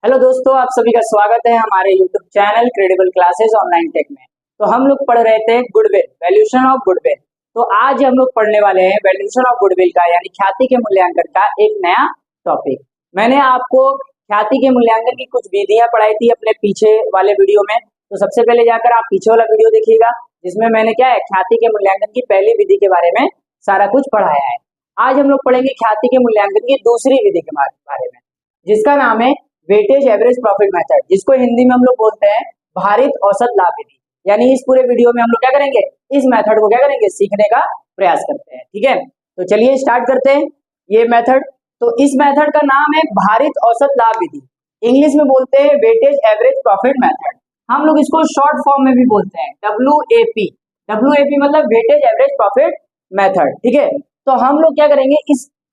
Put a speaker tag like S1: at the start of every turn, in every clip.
S1: Hello दोस्तों, आप सभी का स्वागत है हमारे YouTube channel credible classes online tech में। तो हम लोग पढ़ रहे थे गुडविल, वैल्यूएशन ऑफ गुडविल। तो आज हम लोग पढ़ने वाले हैं वैल्यूएशन ऑफ गुडविल का यानी ख्याति के मूल्यांकन का एक नया टॉपिक। मैंने आपको ख्याति के मूल्यांकन की कुछ विधियां पढ़ाई थी अपने पीछे वाले वीडियो में। तो सबसे पहले जाकर आप पीछे वाला वीडियो देखिएगा, जिसमें मैंने क्या है ख्याति के मूल्यांकन की पहली विधि के बारे में सारा कुछ पढ़ाया है। आज हम लोग पढ़ेंगे ख्याति के मूल्यांकन की दूसरी विधि के बारे में, जिसका नाम है वेटेज एवरेज प्रॉफिट मेथड, जिसको हिंदी में हम लोग बोलते हैं भारित औसत लाभ विधि। यानी इस पूरे वीडियो में हम लोग क्या करेंगे, इस मेथड को क्या करेंगे, सीखने का प्रयास करते हैं। ठीक है, तो चलिए स्टार्ट करते हैं ये मेथड। तो इस मेथड का नाम है भारित औसत लाभ विधि, इंग्लिश में बोलते हैं वेटेज एवरेज प्रॉफिट मेथड। हम लोग इसको शॉर्ट फॉर्म में भी बोलते हैं WAP। WAP मतलब वेटेज एवरेज प्रॉफिट मेथड। ठीक है, तो हम लोग क्या करेंगे,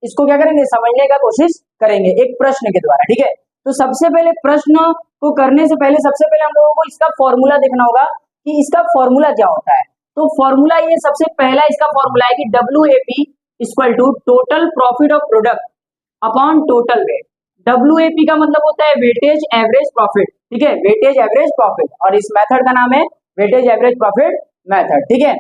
S1: इसको क्या करेंगे, समझने का कोशिश करेंगे एक प्रश्न के द्वारा। ठीक है, तो सबसे पहले प्रश्न को करने से पहले सबसे पहले हम लोगों को इसका फॉर्मूला देखना होगा कि इसका फॉर्मूला क्या होता है। तो फॉर्मूला ये सबसे पहला इसका फॉर्मूला है कि WAP equal to total profit of product upon total weight. WAP का मतलब होता है वेटेज एवरेज प्रॉफिट। ठीक है, वेटेज एवरेज प्रॉफिट, और इस मेथड का नाम है वेटेज एवरेज प्रॉफिट मेथड। ठीक है,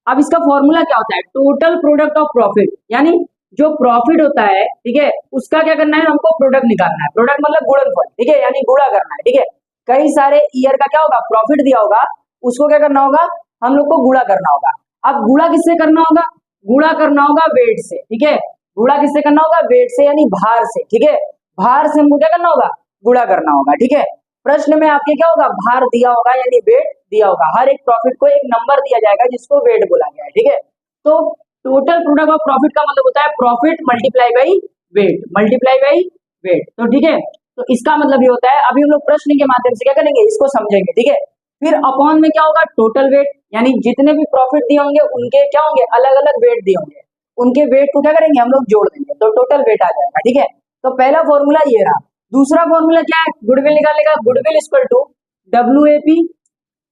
S1: अब इसका फॉर्मूला क्या होता है, टोटल प्रोडक्ट ऑफ प्रॉफिट, यानी जो प्रॉफिट होता है, ठीक है, उसका क्या करना है, हमको प्रोडक्ट निकालना है। प्रोडक्ट मतलब गुणनफल, ठीक है, यानी गुणा करना है। ठीक है, कई सारे ईयर का क्या होगा, प्रॉफिट दिया होगा, उसको क्या करना होगा, हम लोग को गुणा करना होगा। अब गुणा किससे करना होगा, गुणा करना होगा वेट से। ठीक है, गुणा किससे करना होगा, वेट से यानी भार से। ठीक है, भार से हमको क्या करना होगा, गुणा करना होगा। ठीक है, प्रश्न में आपके क्या होगा, भार दिया होगा यानी वेट दिया होगा। हर एक प्रॉफिट को एक नंबर दिया जाएगा जिसको वेट बोला गया है। ठीक है, तो टोटल प्रोडक्ट ऑफ प्रॉफिट का मतलब होता है profit multiply by wait, multiply by wait. तो ठीक है, तो इसका मतलब ये होता है, अभी हम लोग प्रश्न के माध्यम से क्या करेंगे, इसको समझेंगे। ठीक है, फिर अपॉन में क्या होगा, टोटल वेट, यानी जितने भी प्रॉफिट दिए होंगे उनके क्या होंगे, अलग अलग वेट दिए होंगे, उनके वेट को क्या करेंगे, हम लोग जोड़ देंगे तो टोटल वेट आ जाएगा। ठीक है, तो पहला फॉर्मूला ये रहा। दूसरा फॉर्मूला क्या है, गुडविल निकालने का, goodwill equal to WAP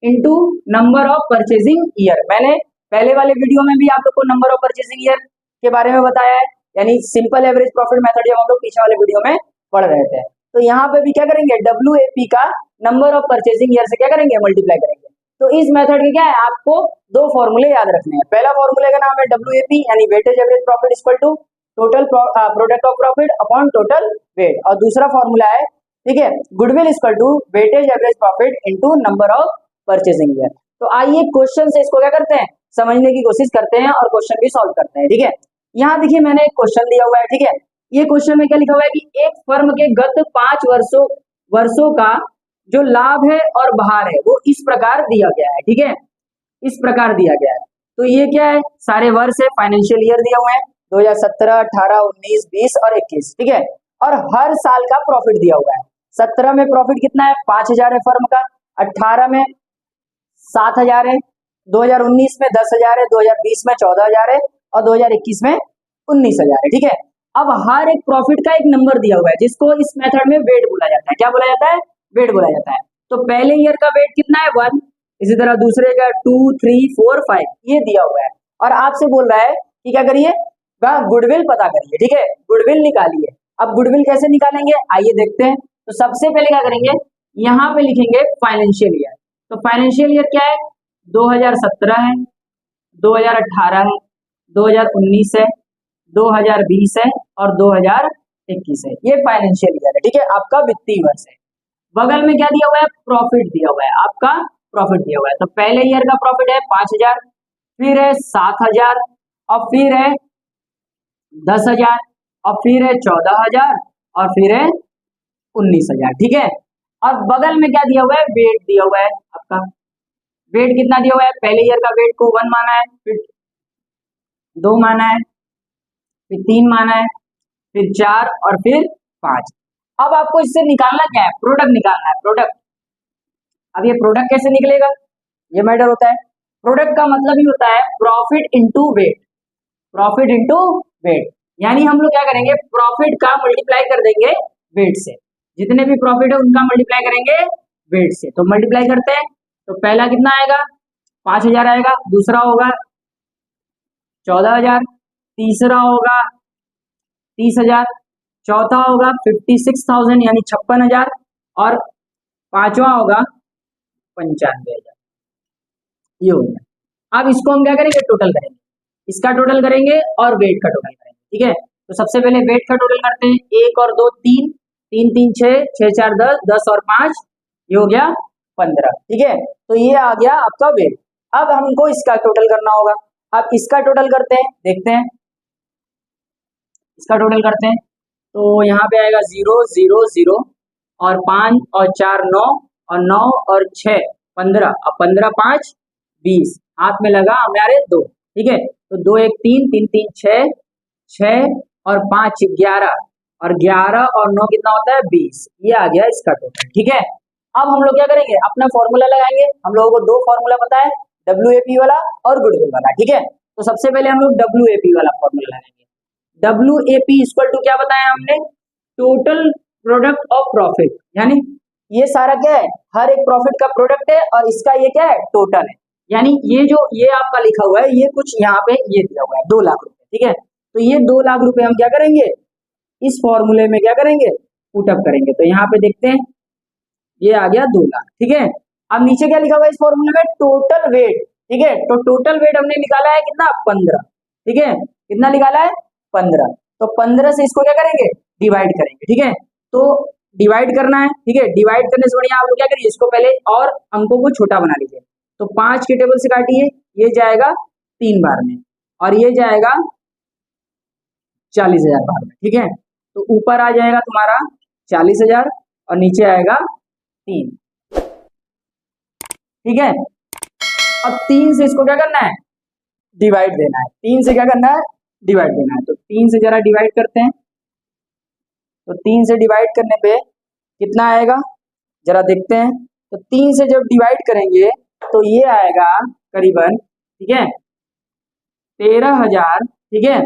S1: into number of purchasing year. मैंने पहले वाले वीडियो में भी आप लोग को नंबर ऑफ परचेजिंग ईयर के बारे में बताया है, यानी सिंपल एवरेज प्रॉफिट मेथड जब हम लोग पीछे वाले वीडियो में पढ़ रहे थे। तो यहाँ पे भी क्या करेंगे, WAP का नंबर ऑफ परचेजिंग ईयर से क्या करेंगे, मल्टीप्लाई करेंगे। तो इस मेथड के क्या है, आपको दो फॉर्मूले याद रखने हैं। पहला फॉर्मूले का नाम है WAP यानी weightage average profit equal to total product of profit upon total weight, और दूसरा फॉर्मूला है, ठीक है, goodwill equal to weightage average profit into number of purchasing year. तो आइए क्वेश्चन से इसको क्या करते हैं, समझने की कोशिश करते हैं और क्वेश्चन भी सॉल्व करते हैं। ठीक है, यहाँ देखिए मैंने एक क्वेश्चन दिया हुआ है। ठीक है, ये क्वेश्चन में क्या लिखा हुआ है कि एक फर्म के गत 5 वर्षों का जो लाभ है और भार है वो इस प्रकार दिया गया है। ठीक है, इस प्रकार दिया गया है। तो ये क्या है, सारे वर्ष है, फाइनेंशियल ईयर दिया हुआ है 2017, 18, 19, 20 और 21। ठीक है, और हर साल का प्रॉफिट दिया हुआ है। 17 में प्रॉफिट कितना है, 5,000 है फर्म का, 18 में 7,000 है, 2019 में 10,000 है, 2020 में 14,000 है और 2021 में 19,000 है। ठीक है, अब हर एक प्रॉफिट का एक नंबर दिया हुआ है जिसको इस मेथड में वेट बोला जाता है। क्या बोला जाता है, वेट बोला जाता है। तो पहले ईयर का वेट कितना है, 1, इसी तरह दूसरे का 2, 3, 4, 5 ये दिया हुआ है, और आपसे बोल रहा है कि क्या करिए, गुडविल पता करिए। ठीक है, गुडविल निकालिए। अब गुडविल कैसे निकालेंगे, आइए देखते हैं। तो सबसे पहले क्या करेंगे, यहाँ पे लिखेंगे फाइनेंशियल ईयर। तो फाइनेंशियल ईयर क्या है, 2017 है, 2018 है, 2019 है, 2020 है और 2021 है। ये फाइनेंशियल ईयर है। ठीक है, आपका वित्तीय वर्ष है। बगल में क्या दिया हुआ है, प्रॉफिट दिया हुआ है, आपका प्रॉफिट दिया हुआ है। तो पहले ईयर का प्रॉफिट है 5,000, फिर है 7,000 और फिर है 10,000 और फिर है 14,000 और फिर है 19,000। ठीक है, और बगल में क्या दिया हुआ है, वेट दिया हुआ है आपका। वेट कितना दिया हुआ है, पहले ईयर का वेट को 1 माना है, फिर 2 माना है, फिर 3 माना है, फिर 4 और फिर 5। अब आपको इससे निकालना क्या है, प्रोडक्ट निकालना है, प्रोडक्ट। अब ये प्रोडक्ट कैसे निकलेगा, ये मैटर होता है। प्रोडक्ट का मतलब ही होता है profit into weight, profit into weight, यानी हम लोग क्या करेंगे, प्रॉफिट का मल्टीप्लाई कर देंगे वेट से। जितने भी प्रॉफिट है उनका मल्टीप्लाई करेंगे वेट से। तो मल्टीप्लाई करते हैं, तो पहला कितना आएगा, 5,000 आएगा, दूसरा होगा 14,000, तीसरा होगा 30,000, चौथा होगा 56,000 यानी 56,000 और पांचवा होगा 95,000, ये हो गया। अब इसको हम क्या करेंगे, टोटल करेंगे, इसका टोटल करेंगे और वेट का टोटल करेंगे, ठीक है। तो सबसे पहले वेट का टोटल करते हैं, 1 और 2 3, 3 3 6, 6 4 10, 10 और 5 ये हो गया 15, ठीक है। तो ये आ गया आपका वेट। अब हमको इसका टोटल करना होगा। अब इसका टोटल करते हैं, देखते हैं इसका टोटल करते हैं। तो यहाँ पे आएगा 0 0 0 और 5 और 4 9 और 9 और 6 15, अब 15 5 20, हाथ में लगा हमारे 2, ठीक है। तो 2 1 3 3 3 6, 6 और 5 11, और 11 और 9 कितना होता है 20, ये आ गया इसका टोटल, ठीक है। अब हम लोग क्या करेंगे, अपना फॉर्मूला लगाएंगे। हम लोगों को 2 फॉर्मूला पता है, WAP वाला और गुडविल वाला, ठीक है। तो सबसे पहले हम लोग WAP वाला फॉर्मूला लगाएंगे। WAP इक्वल टू क्या बताया हमने, टोटल प्रोडक्ट ऑफ प्रॉफिट, यानी ये सारा क्या है, हर एक प्रॉफिट का प्रोडक्ट है और इसका ये क्या है, टोटल है। यानी ये जो ये आपका लिखा हुआ है, ये कुछ यहाँ पे ये दिया हुआ है 2 लाख रुपए, ठीक है। तो ये 2 लाख रुपए हम क्या करेंगे, इस फॉर्मूले में क्या करेंगे, पुटअप करेंगे। तो यहाँ पे देखते हैं, ये आ गया 2 लाख, ठीक है। अब नीचे क्या लिखा हुआ है इस फॉर्मूले में, टोटल वेट, ठीक है। तो टोटल वेट हमने निकाला है कितना, 15, ठीक है। कितना निकाला है, 15। तो 15 से इसको क्या करेंगे, डिवाइड करेंगे, ठीक है। तो डिवाइड करना है, ठीक है। डिवाइड करने से बढ़िया आप लोग क्या करिए, इसको पहले और अंकों को छोटा बना लीजिए। तो 5 के टेबल से काटिए, ये जाएगा 3 बार में और ये जाएगा 40,000 बार में, ठीक है। तो ऊपर आ जाएगा तुम्हारा 40,000 और नीचे आएगा 3, ठीक है। अब 3 से इसको क्या करना है, डिवाइड देना है। 3 से क्या करना है, डिवाइड देना है। तो 3 से जरा डिवाइड करते हैं। तो 3 से डिवाइड करने पे कितना आएगा, जरा देखते हैं। तो 3 से जब डिवाइड करेंगे तो ये आएगा करीबन, ठीक है, 13,000, ठीक है,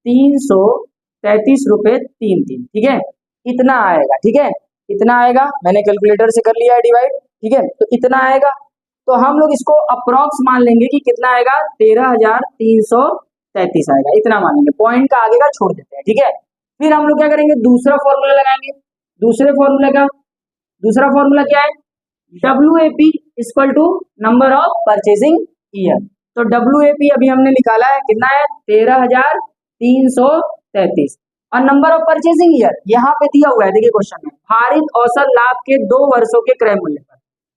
S1: 333 रुपए 33, ठीक है, इतना आएगा, ठीक है। इतना आएगा, मैंने कैलकुलेटर से कर लिया है डिवाइड, ठीक है। तो इतना आएगा, तो हम लोग इसको अप्रोक्स मान लेंगे कि कितना आएगा, 13,333 आएगा, इतना मान लेंगे। पॉइंट का आगे का छोड़ देते हैं, ठीक है। फिर हम लोग क्या करेंगे, दूसरा फॉर्मूला लगाएंगे। दूसरे फॉर्मूला का दूसरा फॉर्मूला क्या है, WAP equal to number of purchasing year. तो WAP अभी हमने निकाला है, कितना है, 13,333 और नंबर ऑफ परचेसिंग ईयर यहाँ पे दिया हुआ है, देखिए क्वेश्चन में, भारित औसत लाभ के 2 वर्षों के क्रय मूल्य पर।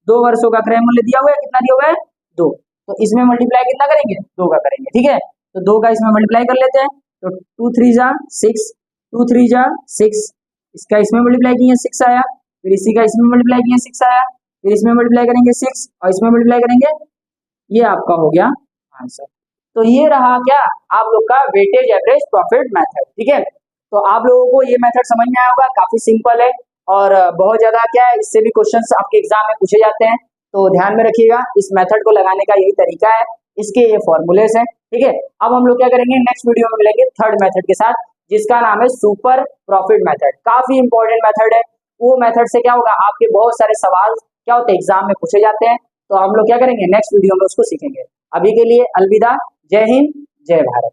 S1: 2 वर्षों का क्रय मूल्य दिया हुआ है, कितना दिया हुआ है, 2। तो इसमें मल्टीप्लाई कितना करेंगे, 2 का करेंगे, ठीक है। तो 2 का इसमें मल्टीप्लाई कर लेते हैं। तो 2 3 जा 6, 2 3 जा 6, इसका इसमें मल्टीप्लाई किए 6 आया, फिर इसी का इसमें मल्टीप्लाई किए 6 आया, फिर इसमें मल्टीप्लाई करेंगे 6 और इसमें मल्टीप्लाई करेंगे, ये आपका हो गया आंसर। तो ये रहा क्या, आप लोग का वेटेज एवरेज प्रॉफिट मेथड, ठीक है। तो आप लोगों को ये मेथड समझ में आया होगा, काफी सिंपल है और बहुत ज्यादा क्या है, इससे भी क्वेश्चंस आपके एग्जाम में पूछे जाते हैं। तो ध्यान में रखिएगा, इस मेथड को लगाने का यही तरीका है, इसके ये फॉर्मूलेस हैं, ठीक है। अब हम लोग क्या करेंगे, नेक्स्ट वीडियो में मिलेंगे थर्ड मेथड के साथ, जिसका नाम है सुपर प्रॉफिट मेथड। काफी इंपॉर्टेंट मेथड है। वो मेथड से क्या होगा, आपके बहुत सारे सवाल क्या होते हैं, एग्जाम में पूछे जाते हैं। तो हम लोग क्या करेंगे, नेक्स्ट वीडियो में उसको सीखेंगे। अभी के लिए अलविदा, जय हिंद, जय भारत।